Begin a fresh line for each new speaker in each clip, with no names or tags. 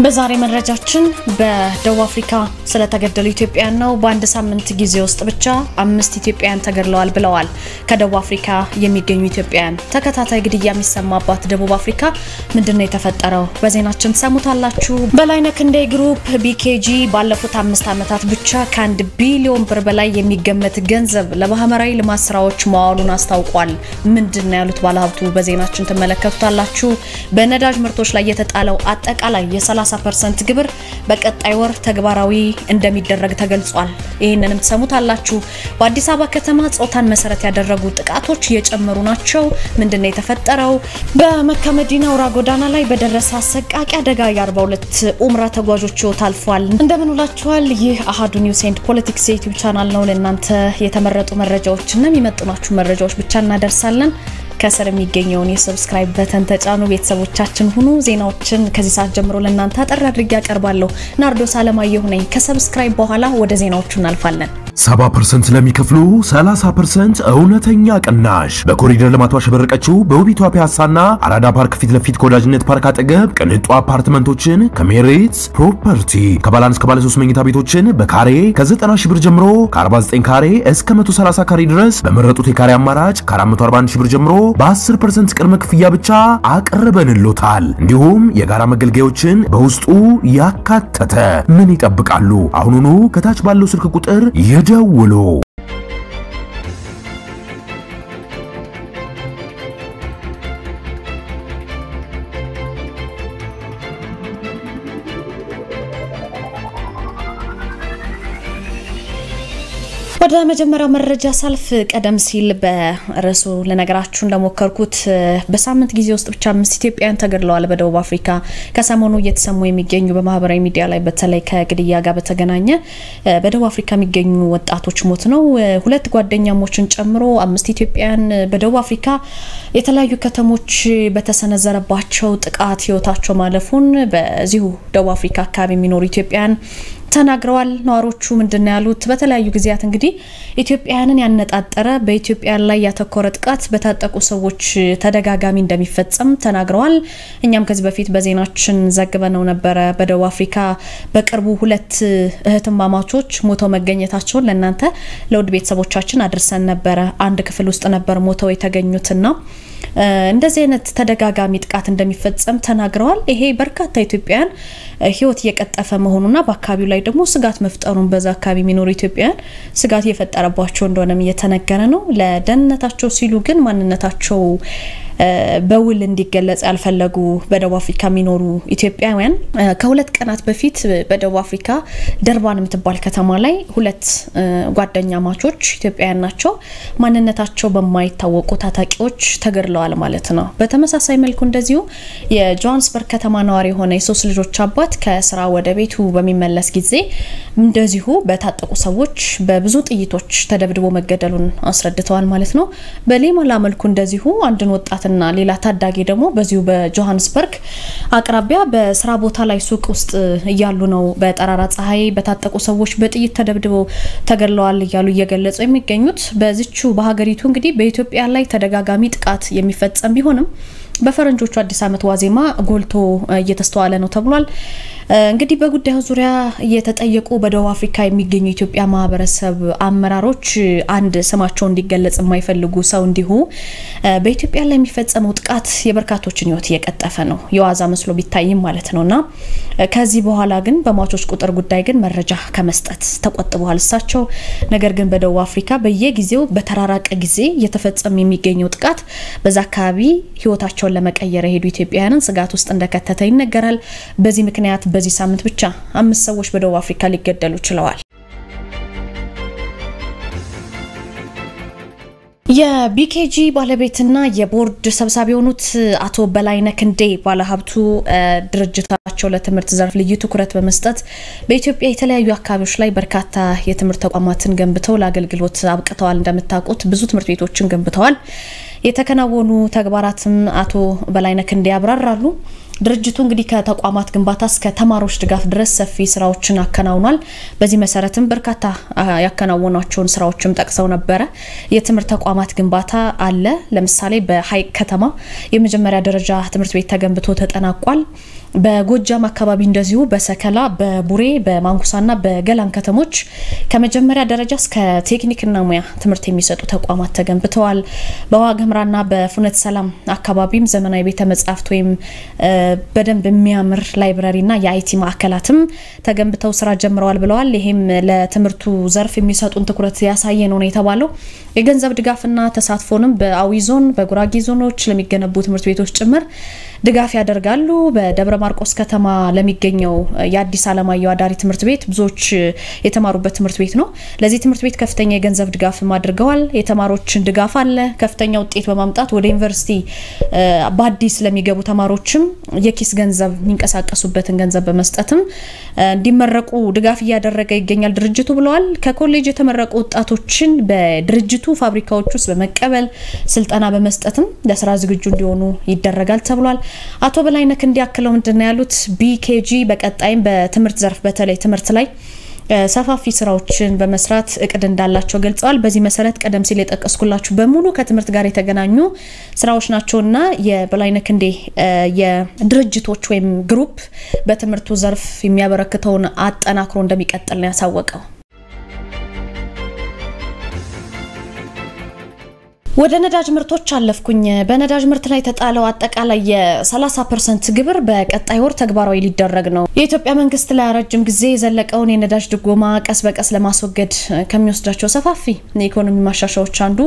በዛሬ መረጃችን በደቡብ አፍሪካ ስለተገደሉ ኢትዮጵያውያን ነው። በአንድ ሳምንት ጊዜ ውስጥ ብቻ 5 ኢትዮጵያውያን ተገድለዋል ብለዋል። ከደቡብ አፍሪካ የሚገኙ ኢትዮጵያውያን ተከታታይ ግድያ የሚሰማባት ደቡብ አፍሪካ ምንድነው የተፈጠረው? በዜናችን ሰሙታላችሁ። በላይነህ ክንዴ ግሩፕ BKG ባለፉት 5 ዓመታት ብቻ ከ1 ቢሊዮን ብር በላይ የሚገመት ገንዘብ ለማህበራዊ ልማት ስራዎች ማዋሉን አስታውቋል። ምንድነው ያሉት ባለሀብቱ? በዜናችን ተመለከቱታላችሁ። በነዳጅ ምርቶች ላይ የተጣለው አጠቃላይ የ30% ግብር በቀጣይ ወር ተግባራዊ እንደሚደረግ ተገልጿል። ይሄንንም ተሰሙታላችሁ። በአዲስ አበባ ከተማ ጾታን መሰረት ያደረጉ ጥቃቶች እየጨመሩ ናቸው። ምንድነው የተፈጠረው? በመካ መዲና አውራ ጎዳና ላይ በደረሰ አሰቃቂ አደጋ የ42 ኡምራ ተጓዦች ታልፏል። እንደምን ውላችኋል? ይህ አሃዱ ኒውስ ኤንድ ፖለቲክስ ዩቲዩብ ቻናል ነው። ለእናንተ የተመረጡ መረጃዎችና የሚመጥናችሁ መረጃዎች ብቻ እናደርሳለን። ከስር የሚገኘውን የሰብስክራይብ በተን ተጫኑ። ቤተሰቦቻችን ሁኑ። ዜናዎችን ከዚህ ሰዓት ጀምሮ ለእናንተ አጠር አድርጌ ያቀርባለሁ። ናርዶስ አለማየሁ ነኝ። ከሰብስክራይብ በኋላ ወደ ዜናዎቹ እናልፋለን።
70% ለሚከፍሉ 30% እውነተኛ ቅናሽ በኮሪደር ልማቷ ሸበረቀችው በውቢቷ ፒያሳና አራዳ ፓርክ ፊት ለፊት ኮዳጅነት ፓርክ አጠገብ ቅንጡ አፓርትመንቶችን ከሜሪትስ ፕሮፐርቲ ከባለ 1 እስከ ባለ 3 መኝታ ቤቶችን በካሬ ከ90,000 ብር ጀምሮ ከ49 ካሬ እስከ 130 ካሬ ድረስ በመረጡት የካሬ አማራጭ ከ441,000 ብር ጀምሮ በ10% ቅድመ ክፍያ ብቻ አቅርበንልዎታል። እንዲሁም የጋራ መገልገያዎችን በውስጡ ያካተተ ምን ይጠብቃሉ? አሁኑኑ ከታች ባለው ስልክ ቁጥር ይደውሉ።
ወደ መጀመሪያው መረጃ ሳልፍ ቀደም ሲል በርዕሱ ለነገራችሁ እንደሞከርኩት በሳምንት ጊዜ ውስጥ ብቻ 5 ኢትዮጵያውያን ተገድለዋል በደቡብ አፍሪካ። ከሰሞኑ እየተሰሙ የሚገኙ በማህበራዊ ሚዲያ ላይ በተለይ ከግድያ ጋር በተገናኘ በደቡብ አፍሪካ የሚገኙ ወጣቶች ሞት ነው። 2 ጓደኛሞችን ጨምሮ 5 ኢትዮጵያውያን በደቡብ አፍሪካ የተለያዩ ከተሞች በተሰነዘረባቸው ጥቃት ህይወታቸው ማለፉን በዚሁ ደቡብ አፍሪካ አካባቢ የሚኖሩ ኢትዮጵያውያን ተናግረዋል። ነዋሪዎቹ ምንድነው ያሉት? በተለያዩ ጊዜያት እንግዲህ ኢትዮጵያውያንን ያነጣጠረ በኢትዮጵያውያን ላይ ያተኮረ ጥቃት በታጠቁ ሰዎች ተደጋጋሚ እንደሚፈጸም ተናግረዋል። እኛም ከዚህ በፊት በዜናችን ዘግበነው ነበር። በደቡብ አፍሪካ በቅርቡ 2 እህትማማቾች ሞተው መገኘታቸውን ለእናንተ ለውድ ቤተሰቦቻችን አድርሰን ነበር። አንድ ክፍል ውስጥ ነበር ሞተው የተገኙትና እንደዚህ አይነት ተደጋጋሚ ጥቃት እንደሚፈጸም ተናግረዋል። ይሄ በርካታ ኢትዮጵያውያን ህይወት እየቀጠፈ መሆኑና በአካባቢው ላይ ደግሞ ስጋት መፍጠሩን በዛ አካባቢ የሚኖሩ ኢትዮጵያውያን ስጋት እየፈጠረባቸው እንደሆነም እየተነገረ ነው። ለደህንነታቸው ሲሉ ግን ማንነታቸው በውል እንዲገለጽ ያልፈለጉ በደቡብ አፍሪካ የሚኖሩ ኢትዮጵያውያን ከ2 ቀናት በፊት በደቡብ አፍሪካ ደርባን የምትባል ከተማ ላይ 2 ጓደኛማቾች ኢትዮጵያውያን ናቸው ማንነታቸው በማይታወቁ ታጣቂዎች ተገድለዋል ማለት ነው። በተመሳሳይ መልኩ እንደዚሁ የጆሃንስበርግ ከተማ ነዋሪ የሆነ የ3 ልጆች አባት ከስራ ወደ ቤቱ በሚመለስ ጊዜ እንደዚሁ በታጠቁ ሰዎች በብዙ ጥይቶች ተደብድቦ መገደሉን አስረድተዋል ማለት ነው። በሌላ መልኩ እንደዚሁ አንድን ወጣት እና ሌላ ታዳጊ ደግሞ በዚሁ በጆሃንስበርግ አቅራቢያ በስራ ቦታ ላይ ሱቅ ውስጥ እያሉ ነው በጠራራ ፀሐይ በታጠቁ ሰዎች በጥይት ተደብድበው ተገድለዋል እያሉ እየገለጹ የሚገኙት። በዚቹ በሀገሪቱ እንግዲህ በኢትዮጵያ ላይ ተደጋጋሚ ጥቃት የሚፈጸም ቢሆንም በፈረንጆቹ አዲስ ዓመት ዋዜማ ጎልቶ እየተስተዋለ ነው ተብሏል። እንግዲህ በጉዳዩ ዙሪያ እየተጠየቁ በደቡብ አፍሪካ የሚገኙ ኢትዮጵያ ማህበረሰብ አመራሮች አንድ ስማቸው እንዲገለጽ የማይፈልጉ ሰው እንዲሁ በኢትዮጵያ ላይ የሚፈጸመው ጥቃት የበርካቶችን ህይወት እየቀጠፈ ነው የዋዛ መስሎ ቢታይም ማለት ነውና ከዚህ በኋላ ግን በሟቾች ቁጥር ጉዳይ ግን መረጃ ከመስጠት ተቆጥበዋል እሳቸው። ነገር ግን በደቡብ አፍሪካ በየጊዜው በተራራቀ ጊዜ እየተፈጸመ የሚገኘው ጥቃት በዛ አካባቢ ህይወታቸውን ለመቀየር ሄዱ ኢትዮጵያውያንን ስጋት ውስጥ እንደከተተ ይነገራል። በዚህ ምክንያት በዚህ ሳምንት ብቻ 5 ሰዎች በደቡብ አፍሪካ ሊገደሉ ችለዋል። የቢኬጂ ባለቤትና የቦርድ ሰብሳቢ የሆኑት አቶ በላይነህ ክንዴ ባለሀብቱ ድርጅታቸው ለትምህርት ዘርፍ ልዩ ትኩረት በመስጠት በኢትዮጵያ የተለያዩ አካባቢዎች ላይ በርካታ የትምህርት ተቋማትን ገንብተው ለአገልግሎት አብቅተዋል። እንደምታውቁት ብዙ ትምህርት ቤቶችን ገንብተዋል። የተከናወኑ ተግባራትን አቶ በላይነህ ክንዴ ያብራራሉ። ድርጅቱ እንግዲህ ከተቋማት ግንባታ እስከ ተማሪዎች ድጋፍ ድረስ ሰፊ ስራዎችን አከናውኗል። በዚህ መሰረትም በርካታ ያከናወኗቸውን ስራዎችም ጠቅሰው ነበር። የትምህርት ተቋማት ግንባታ አለ። ለምሳሌ በሐይቅ ከተማ የመጀመሪያ ደረጃ ትምህርት ቤት ተገንብቶ ተጠናቋል። በጎጃም አካባቢ እንደዚሁ በሰከላ በቡሬ በማንኩሳና በገላን ከተሞች ከመጀመሪያ ደረጃ እስከ ቴክኒክና ሙያ ትምህርት የሚሰጡ ተቋማት ተገንብተዋል። በዋግኽምራና በፍኖተ ሰላም አካባቢም ዘመናዊ ቤተ መጻሕፍት ወይም በደንብ የሚያምር ላይብረሪና የአይቲ ማዕከላትም ተገንብተው ስራ ጀምረዋል ብለዋል። ይሄም ለትምህርቱ ዘርፍ የሚሰጡን ትኩረት ያሳየ ነው የተባለው። የገንዘብ ድጋፍና ተሳትፎንም በአዊ ዞን በጉራጌ ዞኖች ለሚገነቡ ትምህርት ቤቶች ጭምር ድጋፍ ያደርጋሉ። በደብረ ማርቆስ ከተማ ለሚገኘው የአዲስ አለማየሁ አዳሪ ትምህርት ቤት ብዙዎች የተማሩበት ትምህርት ቤት ነው። ለዚህ ትምህርት ቤት ከፍተኛ የገንዘብ ድጋፍ አድርገዋል። የተማሪዎችን ድጋፍ አለ። ከፍተኛ ውጤት በማምጣት ወደ ዩኒቨርሲቲ በአዲስ ለሚገቡ ተማሪዎችም የኪስ ገንዘብ የሚንቀሳቀሱበትን ገንዘብ በመስጠትም እንዲመረቁ ድጋፍ እያደረገ ይገኛል ድርጅቱ ብለዋል። ከኮሌጅ የተመረቁ ወጣቶችን በድርጅቱ ፋብሪካዎች ውስጥ በመቀበል ስልጠና በመስጠትም ለስራ ዝግጁ እንዲሆኑ ይደረጋል ተብሏል። አቶ በላይነህ እንዲያክለው ምንድነው ያሉት ቢኬጂ በቀጣይም በትምህርት ዘርፍ በተለይ ትምህርት ላይ ሰፋፊ ስራዎችን በመስራት እቅድ እንዳላቸው ገልጸዋል። በዚህ መሰረት ቀደም ሲል የጠቀስኩላችሁ በሙሉ ከትምህርት ጋር የተገናኙ ስራዎች ናቸውና የበላይነህ እንዴ የድርጅቶች ወይም ግሩፕ በትምህርቱ ዘርፍ የሚያበረክተውን አጠናክሮ እንደሚቀጥል ነው ያሳወቀው። ወደ ነዳጅ ምርቶች አለፍኩኝ። በነዳጅ ምርት ላይ ተጣለው አጠቃላይ የ30% ግብር በቀጣይ ወር ተግባራዊ ሊደረግ ነው። የኢትዮጵያ መንግስት ለረጅም ጊዜ የዘለቀውን የነዳጅ ድጎማ ቀስ በቀስ ለማስወገድ ከሚወስዳቸው ሰፋፊ የኢኮኖሚ ማሻሻያዎች አንዱ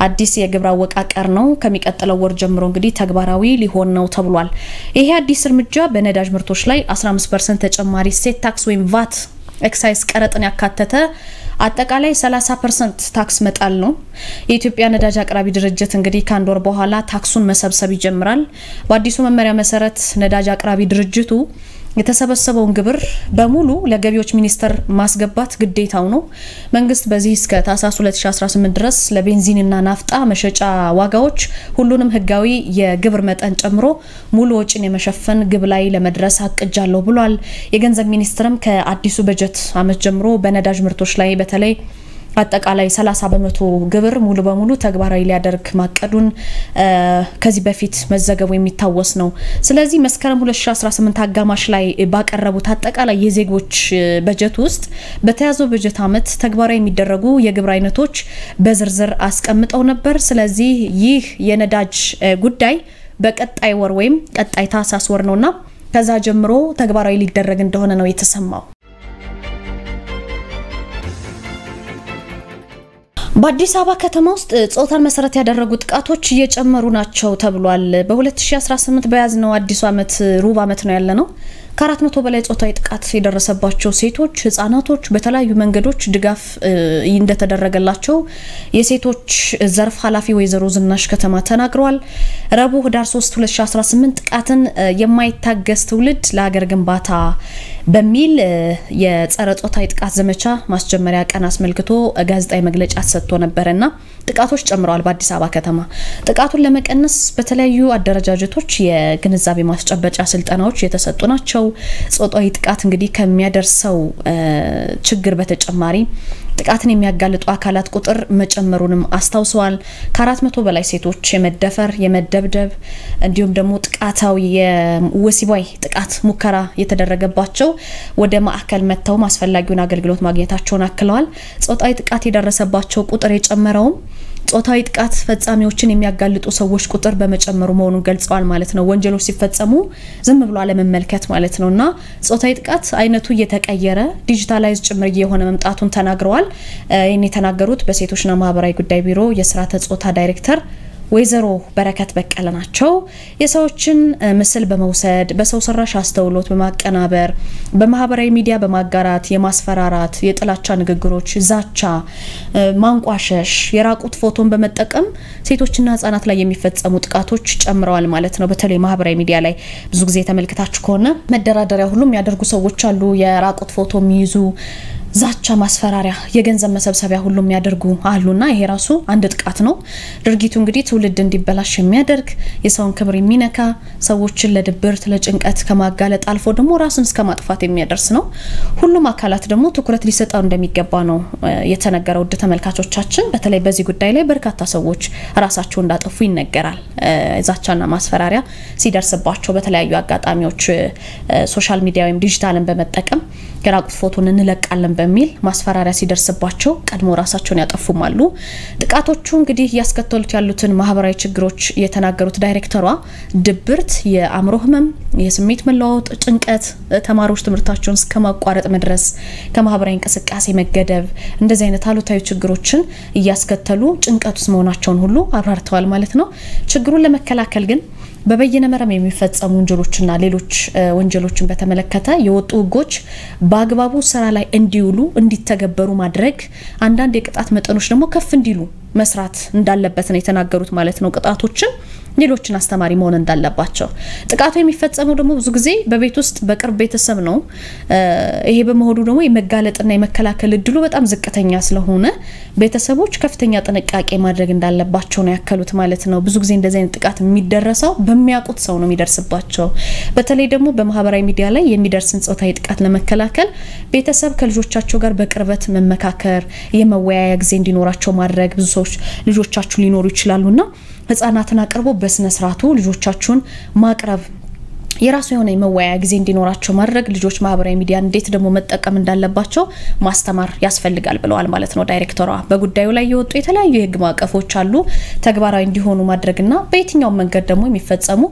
አዲስ የግብር አወቃቀር ነው። ከሚቀጥለው ወር ጀምሮ እንግዲህ ተግባራዊ ሊሆን ነው ተብሏል። ይሄ አዲስ እርምጃ በነዳጅ ምርቶች ላይ 15% ተጨማሪ ሴት ታክስ ወይም ቫት ኤክሳይዝ ቀረጥን ያካተተ አጠቃላይ 30% ታክስ መጣል ነው። የኢትዮጵያ ነዳጅ አቅራቢ ድርጅት እንግዲህ ካንድ ወር በኋላ ታክሱን መሰብሰብ ይጀምራል። በአዲሱ መመሪያ መሰረት ነዳጅ አቅራቢ ድርጅቱ የተሰበሰበውን ግብር በሙሉ ለገቢዎች ሚኒስቴር ማስገባት ግዴታው ነው። መንግስት በዚህ እስከ ታህሳስ 2018 ድረስ ለቤንዚንና ናፍጣ መሸጫ ዋጋዎች ሁሉንም ህጋዊ የግብር መጠን ጨምሮ ሙሉ ወጪን የመሸፈን ግብ ላይ ለመድረስ አቅጃለሁ ብሏል። የገንዘብ ሚኒስቴርም ከአዲሱ በጀት ዓመት ጀምሮ በነዳጅ ምርቶች ላይ በተለይ አጠቃላይ 30% ግብር ሙሉ በሙሉ ተግባራዊ ሊያደርግ ማቀዱን ከዚህ በፊት መዘገቡ የሚታወስ ነው። ስለዚህ መስከረም 2018 አጋማሽ ላይ ባቀረቡት አጠቃላይ የዜጎች በጀት ውስጥ በተያዘው በጀት ዓመት ተግባራዊ የሚደረጉ የግብር አይነቶች በዝርዝር አስቀምጠው ነበር። ስለዚህ ይህ የነዳጅ ጉዳይ በቀጣይ ወር ወይም ቀጣይ ታህሳስ ወር ነውና ከዛ ጀምሮ ተግባራዊ ሊደረግ እንደሆነ ነው የተሰማው። በአዲስ አበባ ከተማ ውስጥ ጾታን መሰረት ያደረጉ ጥቃቶች እየጨመሩ ናቸው ተብሏል። በ2018 በያዝነው አዲሱ ዓመት ሩብ ዓመት ነው ያለነው። ከ400 በላይ ጾታዊ ጥቃት የደረሰባቸው ሴቶች ህፃናቶች በተለያዩ መንገዶች ድጋፍ እንደተደረገላቸው የሴቶች ዘርፍ ኃላፊ ወይዘሮ ዝናሽ ከተማ ተናግረዋል። ረቡዕ ህዳር 3 2018 ጥቃትን የማይታገስ ትውልድ ለሀገር ግንባታ በሚል የጸረ ጾታዊ ጥቃት ዘመቻ ማስጀመሪያ ቀን አስመልክቶ ጋዜጣዊ መግለጫ ሰጥቶ ነበርና ጥቃቶች ጨምረዋል። በአዲስ አበባ ከተማ ጥቃቱን ለመቀነስ በተለያዩ አደረጃጀቶች የግንዛቤ ማስጨበጫ ስልጠናዎች የተሰጡ ናቸው። ጾታዊ ጥቃት እንግዲህ ከሚያደርሰው ችግር በተጨማሪ ጥቃትን የሚያጋልጡ አካላት ቁጥር መጨመሩንም አስታውሰዋል። ከ400 በላይ ሴቶች የመደፈር የመደብደብ እንዲሁም ደግሞ ጥቃታዊ የወሲባዊ ጥቃት ሙከራ የተደረገባቸው ወደ ማዕከል መተው ማስፈላጊውን አገልግሎት ማግኘታቸውን አክለዋል። ጾታዊ ጥቃት የደረሰባቸው ቁጥር የጨመረው ጾታዊ ጥቃት ፈጻሚዎችን የሚያጋልጡ ሰዎች ቁጥር በመጨመሩ መሆኑን ገልጸዋል ማለት ነው። ወንጀሎች ሲፈጸሙ ዝም ብሎ አለመመልከት ማለት ነውና ጾታዊ ጥቃት አይነቱ እየተቀየረ ዲጂታላይዝ ጭምር እየሆነ መምጣቱን ተናግረዋል። ይሄን የተናገሩት በሴቶችና ማህበራዊ ጉዳይ ቢሮ የስራተ ጾታ ዳይሬክተር ወይዘሮ በረከት በቀለ ናቸው። የሰዎችን ምስል በመውሰድ በሰው ሰራሽ አስተውሎት በማቀናበር በማህበራዊ ሚዲያ በማጋራት የማስፈራራት የጥላቻ ንግግሮች፣ ዛቻ፣ ማንቋሸሽ፣ የራቁት ፎቶን በመጠቀም ሴቶችና ህፃናት ላይ የሚፈጸሙ ጥቃቶች ጨምረዋል ማለት ነው። በተለይ ማህበራዊ ሚዲያ ላይ ብዙ ጊዜ ተመልክታችሁ ከሆነ መደራደሪያ ሁሉም ያደርጉ ሰዎች አሉ። የራቁት ፎቶ የሚይዙ ዛቻ ማስፈራሪያ የገንዘብ መሰብሰቢያ ሁሉ የሚያደርጉ አሉና ይሄ ራሱ አንድ ጥቃት ነው ድርጊቱ እንግዲህ ትውልድ እንዲበላሽ የሚያደርግ የሰውን ክብር የሚነካ ሰዎችን ለድብርት ለጭንቀት ከማጋለጥ አልፎ ደግሞ ራስን እስከ ማጥፋት የሚያደርስ ነው ሁሉም አካላት ደግሞ ትኩረት ሊሰጣው እንደሚገባ ነው የተነገረው ተመልካቾቻችን በተለይ በዚህ ጉዳይ ላይ በርካታ ሰዎች ራሳቸው እንዳጠፉ ይነገራል ዛቻና ማስፈራሪያ ሲደርስባቸው በተለያዩ አጋጣሚዎች ሶሻል ሚዲያ ወይም ዲጂታልን በመጠቀም የራቁት ፎቶን እንለቃለን በሚል ማስፈራሪያ ሲደርስባቸው ቀድሞ ራሳቸውን ያጠፉማሉ ጥቃቶቹ እንግዲህ ያስከተሉት ያሉትን ማህበራዊ ችግሮች የተናገሩት ዳይሬክተሯ ድብርት የአእምሮ ህመም የስሜት መለዋወጥ ጭንቀት ተማሪዎች ትምህርታቸውን እስከማቋረጥ መድረስ ከማህበራዊ እንቅስቃሴ መገደብ እንደዚህ አይነት አሉታዊ ችግሮችን ያስከተሉ ጭንቀቱስ መሆናቸውን ሁሉ አብራርተዋል ማለት ነው ችግሩን ለመከላከል ግን በበየነ መረብ የሚፈጸሙ ወንጀሎችና ሌሎች ወንጀሎችን በተመለከተ የወጡ ህጎች በአግባቡ ስራ ላይ እንዲውሉ እንዲተገበሩ ማድረግ አንዳንድ የቅጣት መጠኖች ደግሞ ከፍ እንዲሉ መስራት እንዳለበት ነው የተናገሩት ማለት ነው ቅጣቶችን ሌሎችን አስተማሪ መሆን እንዳለባቸው ጥቃቱ የሚፈጸመው ደግሞ ብዙ ጊዜ በቤት ውስጥ በቅርብ ቤተሰብ ነው ይሄ በመሆኑ ደግሞ የመጋለጥና የመከላከል እድሉ በጣም ዝቅተኛ ስለሆነ ቤተሰቦች ከፍተኛ ጥንቃቄ ማድረግ እንዳለባቸው ነው ያከሉት ማለት ነው ብዙ ጊዜ እንደዚህ አይነት ጥቃት የሚደረሰው በሚያውቁት ሰው ነው የሚደርስባቸው በተለይ ደግሞ በማህበራዊ ሚዲያ ላይ የሚደርስን ጾታዊ ጥቃት ለመከላከል ቤተሰብ ከልጆቻቸው ጋር በቅርበት መመካከር የመወያያ ጊዜ እንዲኖራቸው ማድረግ ብዙ ሰዎች ልጆቻቸው ሊኖሩ ይችላሉና ህፃናትን አቅርቦ በስነ ስርዓቱ ልጆቻቸውን ማቅረብ የራሱ የሆነ የመወያያ ጊዜ እንዲኖራቸው ማድረግ ልጆች ማህበራዊ ሚዲያ እንዴት ደግሞ መጠቀም እንዳለባቸው ማስተማር ያስፈልጋል ብለዋል ማለት ነው ዳይሬክተሯ በጉዳዩ ላይ የወጡ የተለያዩ የህግ ማቀፎች አሉ ተግባራዊ እንዲሆኑ ማድረግና በየትኛው መንገድ ደግሞ የሚፈጸሙ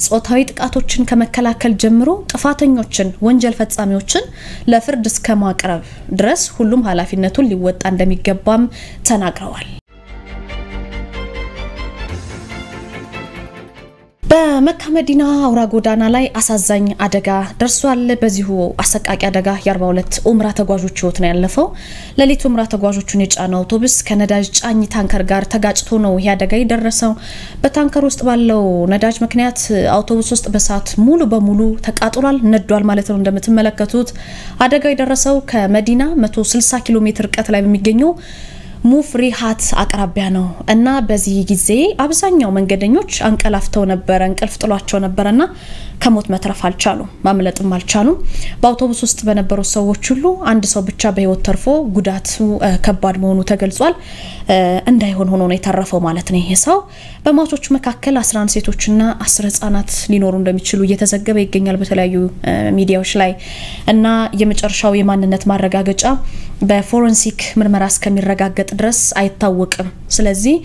ጾታዊ ጥቃቶችን ከመከላከል ጀምሮ ጥፋተኞችን ወንጀል ፈጻሚዎችን ለፍርድ እስከ ማቅረብ ድረስ ሁሉም ኃላፊነቱን ሊወጣ እንደሚገባም ተናግረዋል በመካ መዲና አውራ ጎዳና ላይ አሳዛኝ አደጋ ደርሷል በዚሁ አሰቃቂ አደጋ የ42 ኡምራ ተጓዦች ህይወት ነው ያለፈው ለሊት ኡምራ ተጓዦቹን የጫነው አውቶቡስ ከነዳጅ ጫኝ ታንከር ጋር ተጋጭቶ ነው ይሄ አደጋ የደረሰው በታንከር ውስጥ ባለው ነዳጅ ምክንያት አውቶቡስ ውስጥ በሰዓት ሙሉ በሙሉ ተቃጥሏል ነዷል ማለት ነው እንደምትመለከቱት አደጋው የደረሰው ከመዲና 160 ኪሎ ሜትር ርቀት ላይ በሚገኘው ሙፍሪሃት አቅራቢያ ነው እና በዚህ ጊዜ አብዛኛው መንገደኞች አንቀላፍተው ነበር እንቅልፍ ጥሏቸው ነበርና ከሞት መትረፍ አልቻሉም ማምለጥም አልቻሉም በአውቶቡስ ውስጥ በነበሩ ሰዎች ሁሉ አንድ ሰው ብቻ በህይወት ተርፎ ጉዳቱ ከባድ መሆኑ ተገልጿል እንዳይሆን ሆኖ ነው የተረፈው ማለት ነው ይሄ ሰው በሟቾቹ መካከል 11 ሴቶችና 10 ህፃናት ሊኖሩ እንደሚችሉ እየተዘገበ ይገኛል በተለያዩ ሚዲያዎች ላይ እና የመጨረሻው የማንነት ማረጋገጫ በፎረንሲክ ምርመራ እስከሚረጋገጥ ድረስ አይታወቅም ስለዚህ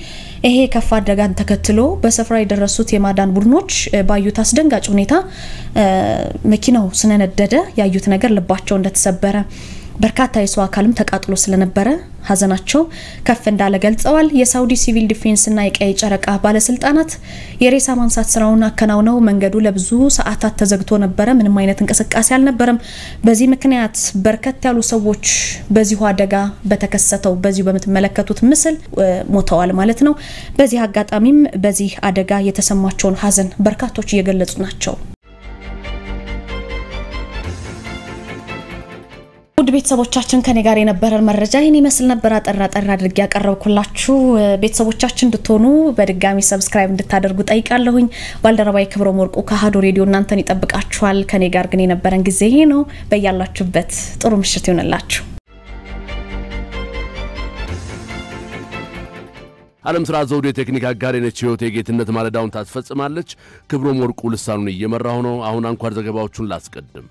ይሄ ከፋ አደጋን ተከትሎ በስፍራ የደረሱት የማዳን ቡድኖች ባዩት አስደንጋጭ ሁኔታ መኪናው ስነነደደ ያዩት ነገር ልባቸው እንደተሰበረ በርካታ የሰው አካልም ተቃጥሎ ስለነበረ ሀዘናቸው ከፍ እንዳለ ገልጸዋል የሳውዲ ሲቪል ዲፌንስ እና የቀይ ጨረቃ ባለስልጣናት የሬሳ ማንሳት ስራውን አከናውነው መንገዱ ለብዙ ሰዓታት ተዘግቶ ነበር ምንም አይነት እንቅስቃሴ አልነበረም በዚህ ምክንያት በርከት ያሉ ሰዎች በዚሁ አደጋ በተከሰተው በዚሁ በመተመለከቱት ምስል ሞተዋል ማለት ነው በዚህ አጋጣሚም በዚህ አደጋ የተሰማቸውን ሀዘን በርካቶች እየገለጹ ናቸው ውድ ቤተሰቦቻችን ከኔ ጋር የነበረን መረጃ ይሄን ይመስል ነበር አጠራ አድርጌ ያቀርብኩላችሁ ቤተሰቦቻችን እንድትሆኑ በድጋሚ ሰብስክራይብ እንድታደርጉ ጠይቃለሁኝ ባልደረባይ ክብሮም ወርቁ ከሃዶ ሬዲዮ እናንተን ይጠብቃችኋል ከኔ ጋር ግን የነበረን ጊዜ ይሄ ነው በያላችሁበት ጥሩ ምሽት ይሁንላችሁ
ዓለም ስራ ዘውዴ ቴክኒክ አጋር ነች ህይወት የጌትነት ማለዳውን ታስፈጽማለች ክብሮም ወርቁ ልሳኑን እየመራው ነው አሁን አንኳር ዘገባዎቹን ላስቀድም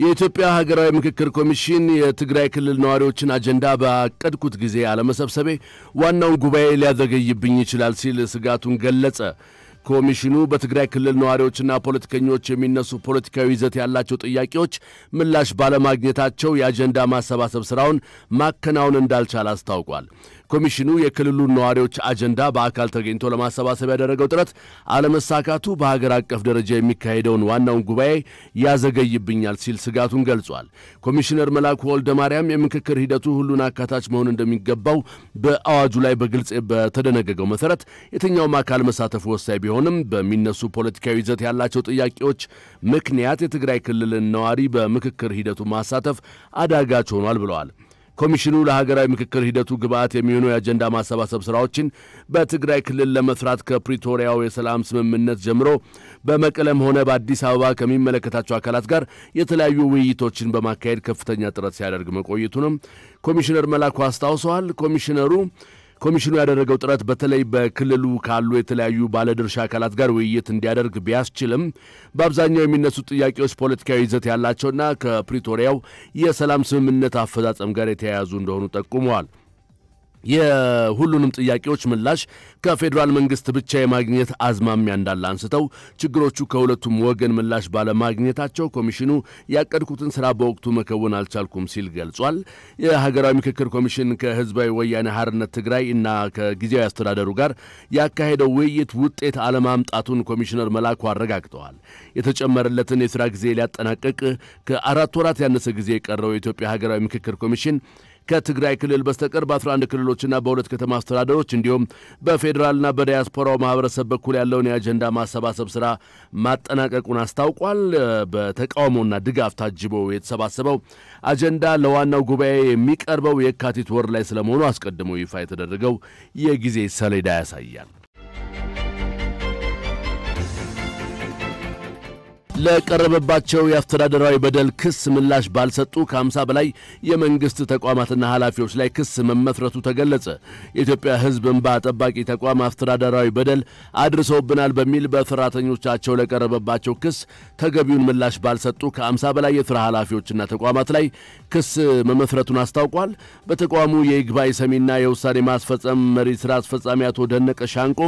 የኢትዮጵያ ሀገራዊ ምክክር ኮሚሽን የትግራይ ክልል ነዋሪዎችን አጀንዳ ባቀድኩት ጊዜ አለመሰብሰቤ ዋናውን ጉባኤ ሊያዘገይብኝ ይችላል ሲል ስጋቱን ገለጸ ኮሚሽኑ በትግራይ ክልል ነዋሪዎችና ፖለቲከኞች የሚነሱ ፖለቲካዊ ይዘት ያላቸው ጥያቄዎች ምላሽ ባለማግኘታቸው የአጀንዳ ማሰባሰብ ስራውን ማከናወን እንዳልቻለ አስታውቋል ኮሚሽኑ የክልሉ ነዋሪዎች አጀንዳ በአካል ተገኝቶ ለማሰባሰብ ያደረገው ጥረት አለመሳካቱ በሀገር አቀፍ ደረጃ የሚካሄደውን ዋናውን ጉባኤ ያዘገይብኛል ሲል ስጋቱን ገልጿል። ኮሚሽነር መላኩ ወልደ ማርያም የምክክር ሂደቱ ሁሉን አካታች መሆን እንደሚገባው በአዋጁ ላይ በግልጽ በተደነገገው መሰረት የትኛውም አካል መሳተፉ ወሳኝ ቢሆንም በሚነሱ ፖለቲካዊ ይዘት ያላቸው ጥያቄዎች ምክንያት የትግራይ ክልልን ነዋሪ በምክክር ሂደቱ ማሳተፍ አዳጋች ሆኗል ብለዋል። ኮሚሽኑ ለሀገራዊ ምክክር ሂደቱ ግብአት የሚሆኑ የአጀንዳ ማሰባሰብ ስራዎችን በትግራይ ክልል ለመስራት ከፕሪቶሪያው የሰላም ስምምነት ጀምሮ በመቀለም ሆነ በአዲስ አበባ ከሚመለከታቸው አካላት ጋር የተለያዩ ውይይቶችን በማካሄድ ከፍተኛ ጥረት ሲያደርግ መቆየቱንም ኮሚሽነር መላኩ አስታውሰዋል። ኮሚሽኑ ያደረገው ጥረት በተለይ በክልሉ ካሉ የተለያዩ ባለድርሻ አካላት ጋር ውይይት እንዲያደርግ ቢያስችልም በአብዛኛው የሚነሱ ጥያቄዎች ፖለቲካዊ ይዘት ያላቸውና ከፕሪቶሪያው የሰላም ስምምነት አፈጻጸም ጋር የተያያዙ እንደሆኑ ጠቁመዋል። የሁሉንም ጥያቄዎች ምላሽ ከፌደራል መንግስት ብቻ የማግኘት አዝማሚያ እንዳለ አንስተው ችግሮቹ ከሁለቱም ወገን ምላሽ ባለማግኘታቸው ኮሚሽኑ ያቀድኩትን ስራ በወቅቱ መከወን አልቻልኩም ሲል ገልጿል። የሀገራዊ ምክክር ኮሚሽን ከህዝባዊ ወያኔ ሓርነት ትግራይ እና ከጊዜያዊ አስተዳደሩ ጋር ያካሄደው ውይይት ውጤት አለማምጣቱን ኮሚሽነር መላኩ አረጋግጠዋል። የተጨመረለትን የሥራ ጊዜ ሊያጠናቅቅ ከ4 ወራት ያነሰ ጊዜ የቀረው የኢትዮጵያ ሀገራዊ ምክክር ኮሚሽን ከትግራይ ክልል በስተቀር በ11 ክልሎችና በሁለት ከተማ አስተዳደሮች እንዲሁም በፌደራልና በዲያስፖራው ማህበረሰብ በኩል ያለውን የአጀንዳ ማሰባሰብ ስራ ማጠናቀቁን አስታውቋል። በተቃውሞና ድጋፍ ታጅቦ የተሰባሰበው አጀንዳ ለዋናው ጉባኤ የሚቀርበው የካቲት ወር ላይ ስለመሆኑ አስቀድሞ ይፋ የተደረገው የጊዜ ሰሌዳ ያሳያል። ለቀረበባቸው የአስተዳደራዊ በደል ክስ ምላሽ ባልሰጡ ከ50 በላይ የመንግስት ተቋማትና ኃላፊዎች ላይ ክስ መመስረቱ ተገለጸ። የኢትዮጵያ ሕዝብ እንባ ጠባቂ ተቋም አስተዳደራዊ በደል አድርሰውብናል በሚል በሰራተኞቻቸው ለቀረበባቸው ክስ ተገቢውን ምላሽ ባልሰጡ ከ50 በላይ የሥራ ኃላፊዎችና ተቋማት ላይ ክስ መመስረቱን አስታውቋል። በተቋሙ የይግባኝ ሰሚና የውሳኔ ማስፈጸም መሪ ሥራ አስፈጻሚ አቶ ደነቀ ሻንቆ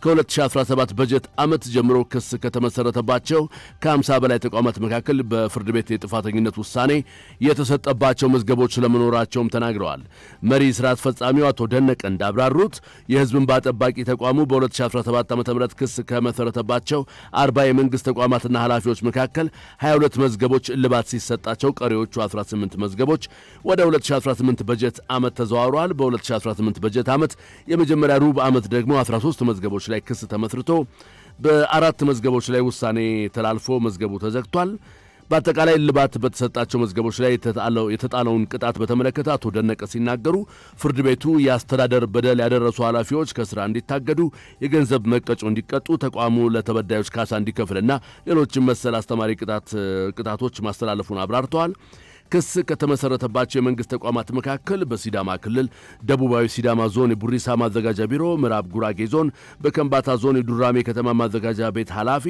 ከ2017 በጀት ዓመት ጀምሮ ክስ ከተመሰረተባቸው ከ50 በላይ ተቋማት መካከል በፍርድ ቤት የጥፋተኝነት ውሳኔ የተሰጠባቸው መዝገቦች ለመኖራቸውም ተናግረዋል። መሪ ሥራ አስፈጻሚው አቶ ደነቀ እንዳብራሩት የሕዝብ እንባ ጠባቂ ተቋሙ በ2017 ዓ.ም ክስ ከመሰረተባቸው 40 የመንግስት ተቋማትና ኃላፊዎች መካከል 22 መዝገቦች እልባት ሲሰጣቸው ቀሪዎቹ 18 መዝገቦች ወደ 2018 በጀት ዓመት ተዘዋውረዋል። በ2018 በጀት ዓመት የመጀመሪያ ሩብ ዓመት ደግሞ 13 መዝገቦች ላይ ክስ ተመስርቶ በአራት መዝገቦች ላይ ውሳኔ ተላልፎ መዝገቡ ተዘግቷል። በአጠቃላይ ልባት በተሰጣቸው መዝገቦች ላይ የተጣለውን ቅጣት በተመለከተ አቶ ደነቀ ሲናገሩ ፍርድ ቤቱ የአስተዳደር በደል ያደረሱ ኃላፊዎች ከስራ እንዲታገዱ፣ የገንዘብ መቀጮ እንዲቀጡ፣ ተቋሙ ለተበዳዮች ካሳ እንዲከፍልና ሌሎችም መሰል አስተማሪ ቅጣቶች ማስተላለፉን አብራርተዋል። ክስ ከተመሰረተባቸው የመንግስት ተቋማት መካከል በሲዳማ ክልል ደቡባዊ ሲዳማ ዞን የቡሪሳ ማዘጋጃ ቢሮ፣ ምዕራብ ጉራጌ ዞን በከምባታ ዞን የዱራሜ ከተማ ማዘጋጃ ቤት ኃላፊ፣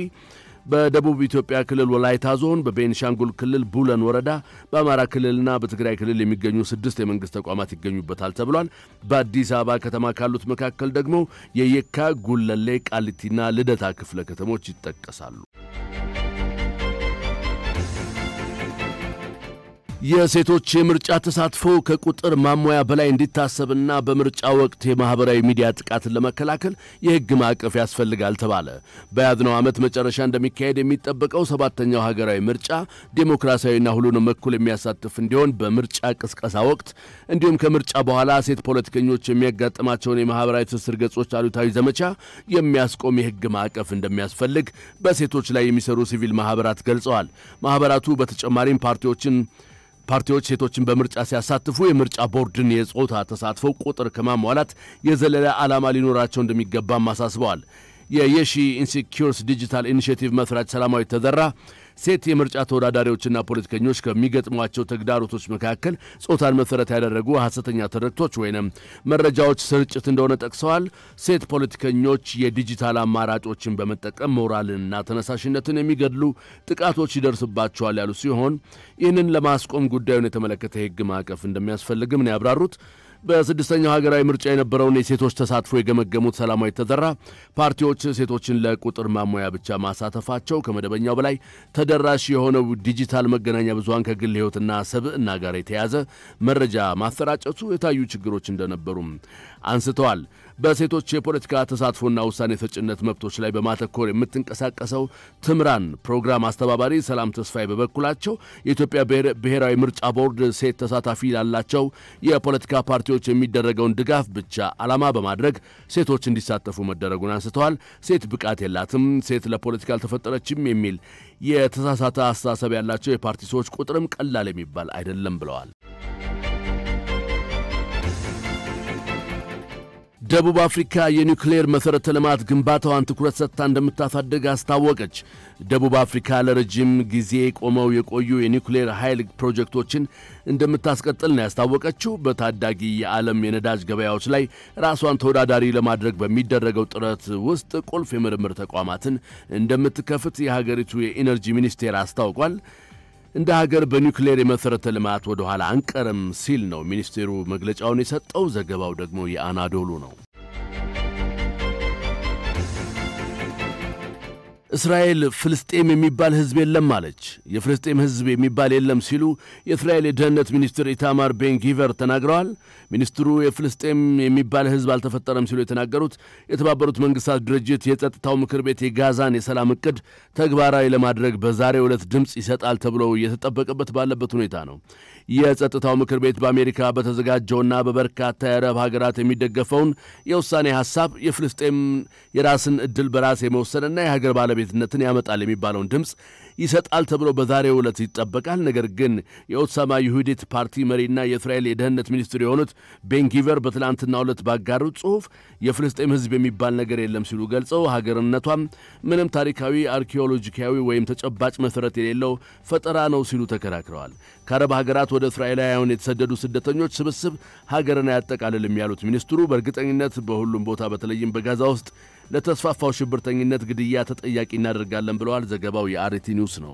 በደቡብ ኢትዮጵያ ክልል ወላይታ ዞን፣ በቤንሻንጉል ክልል ቡለን ወረዳ፣ በአማራ ክልልና በትግራይ ክልል የሚገኙ 6 የመንግስት ተቋማት ይገኙበታል ተብሏል። በአዲስ አበባ ከተማ ካሉት መካከል ደግሞ የየካ፣ ጉለሌ፣ ቃሊቲና ልደታ ክፍለ ከተሞች ይጠቀሳሉ። የሴቶች የምርጫ ተሳትፎ ከቁጥር ማሟያ በላይ እንዲታሰብና በምርጫ ወቅት የማህበራዊ ሚዲያ ጥቃትን ለመከላከል የህግ ማዕቀፍ ያስፈልጋል ተባለ። በያዝነው ዓመት መጨረሻ እንደሚካሄድ የሚጠበቀው 7ኛው ሀገራዊ ምርጫ ዲሞክራሲያዊና ሁሉንም እኩል የሚያሳትፍ እንዲሆን በምርጫ ቅስቀሳ ወቅት እንዲሁም ከምርጫ በኋላ ሴት ፖለቲከኞች የሚያጋጥማቸውን የማህበራዊ ትስስር ገጾች አሉታዊ ዘመቻ የሚያስቆም የህግ ማዕቀፍ እንደሚያስፈልግ በሴቶች ላይ የሚሰሩ ሲቪል ማህበራት ገልጸዋል። ማህበራቱ በተጨማሪም ፓርቲዎች ሴቶችን በምርጫ ሲያሳትፉ የምርጫ ቦርድን የጾታ ተሳትፎ ቁጥር ከማሟላት የዘለለ ዓላማ ሊኖራቸው እንደሚገባም አሳስበዋል። የየሺ ኢንሴኪዩርስ ዲጂታል ኢኒሼቲቭ መስራች ሰላማዊት ተዘራ ሴት የምርጫ ተወዳዳሪዎችና ፖለቲከኞች ከሚገጥሟቸው ተግዳሮቶች መካከል ጾታን መሰረት ያደረጉ ሐሰተኛ ትርክቶች ወይንም መረጃዎች ስርጭት እንደሆነ ጠቅሰዋል። ሴት ፖለቲከኞች የዲጂታል አማራጮችን በመጠቀም ሞራልንና ተነሳሽነትን የሚገድሉ ጥቃቶች ይደርስባቸዋል ያሉ ሲሆን ይህንን ለማስቆም ጉዳዩን የተመለከተ የህግ ማዕቀፍ እንደሚያስፈልግም ነው ያብራሩት። በስድስተኛው ሀገራዊ ምርጫ የነበረውን የሴቶች ተሳትፎ የገመገሙት ሰላማዊት ተዘራ ፓርቲዎች ሴቶችን ለቁጥር ማሟያ ብቻ ማሳተፋቸው ከመደበኛው በላይ ተደራሽ የሆነው ዲጂታል መገናኛ ብዙሃን ከግል ህይወትና ሰብዕና ጋር የተያዘ መረጃ ማሰራጨቱ የታዩ ችግሮች እንደነበሩም አንስተዋል። በሴቶች የፖለቲካ ተሳትፎና ውሳኔ ሰጭነት መብቶች ላይ በማተኮር የምትንቀሳቀሰው ትምራን ፕሮግራም አስተባባሪ ሰላም ተስፋዬ በበኩላቸው የኢትዮጵያ ብሔራዊ ምርጫ ቦርድ ሴት ተሳታፊ ላላቸው የፖለቲካ ፓርቲዎች የሚደረገውን ድጋፍ ብቻ ዓላማ በማድረግ ሴቶች እንዲሳተፉ መደረጉን አንስተዋል። ሴት ብቃት የላትም፣ ሴት ለፖለቲካ አልተፈጠረችም የሚል የተሳሳተ አስተሳሰብ ያላቸው የፓርቲ ሰዎች ቁጥርም ቀላል የሚባል አይደለም ብለዋል። ደቡብ አፍሪካ የኒውክሌር መሰረተ ልማት ግንባታዋን ትኩረት ሰጥታ እንደምታሳድግ አስታወቀች። ደቡብ አፍሪካ ለረጅም ጊዜ ቆመው የቆዩ የኒውክሌር ኃይል ፕሮጀክቶችን እንደምታስቀጥል ነው ያስታወቀችው። በታዳጊ የዓለም የነዳጅ ገበያዎች ላይ ራሷን ተወዳዳሪ ለማድረግ በሚደረገው ጥረት ውስጥ ቁልፍ የምርምር ተቋማትን እንደምትከፍት የሀገሪቱ የኢነርጂ ሚኒስቴር አስታውቋል። እንደ ሀገር በኒውክሌር የመሰረተ ልማት ወደ ኋላ አንቀርም ሲል ነው ሚኒስቴሩ መግለጫውን የሰጠው። ዘገባው ደግሞ የአናዶሉ ነው። እስራኤል ፍልስጤም የሚባል ህዝብ የለም አለች። የፍልስጤም ህዝብ የሚባል የለም ሲሉ የእስራኤል የደህንነት ሚኒስትር ኢታማር ቤን-ጊቨር ተናግረዋል። ሚኒስትሩ የፍልስጤም የሚባል ህዝብ አልተፈጠረም ሲሉ የተናገሩት የተባበሩት መንግስታት ድርጅት የጸጥታው ምክር ቤት የጋዛን የሰላም እቅድ ተግባራዊ ለማድረግ በዛሬው ዕለት ድምጽ ይሰጣል ተብሎ እየተጠበቀበት ባለበት ሁኔታ ነው። የጸጥታው ምክር ቤት በአሜሪካ በተዘጋጀውና በበርካታ የአረብ ሀገራት የሚደገፈውን የውሳኔ ሐሳብ የፍልስጤም የራስን ዕድል በራስ የመወሰንና የሀገር ባለቤትነትን ያመጣል የሚባለውን ድምጽ ይሰጣል ተብሎ በዛሬው ዕለት ይጠበቃል። ነገር ግን የኦሳማ ይሁዲት ፓርቲ መሪና የእስራኤል የደህንነት ሚኒስትር የሆኑት ቤን-ጊቨር በትላንትናው ዕለት ባጋሩት ጽሑፍ የፍልስጤም ህዝብ የሚባል ነገር የለም ሲሉ ገልጸው ሀገርነቷም ምንም ታሪካዊ፣ አርኪኦሎጂካዊ ወይም ተጨባጭ መሰረት የሌለው ፈጠራ ነው ሲሉ ተከራክረዋል። ከአረብ ሀገራት ወደ እስራኤላውያን የተሰደዱ ስደተኞች ስብስብ ሀገርን አያጠቃልልም ያሉት ሚኒስትሩ በእርግጠኝነት በሁሉም ቦታ በተለይም በጋዛ ውስጥ ለተስፋፋው ሽብርተኝነት ግድያ ተጠያቂ እናደርጋለን ብለዋል። ዘገባው የአርቲ ኒውስ ነው።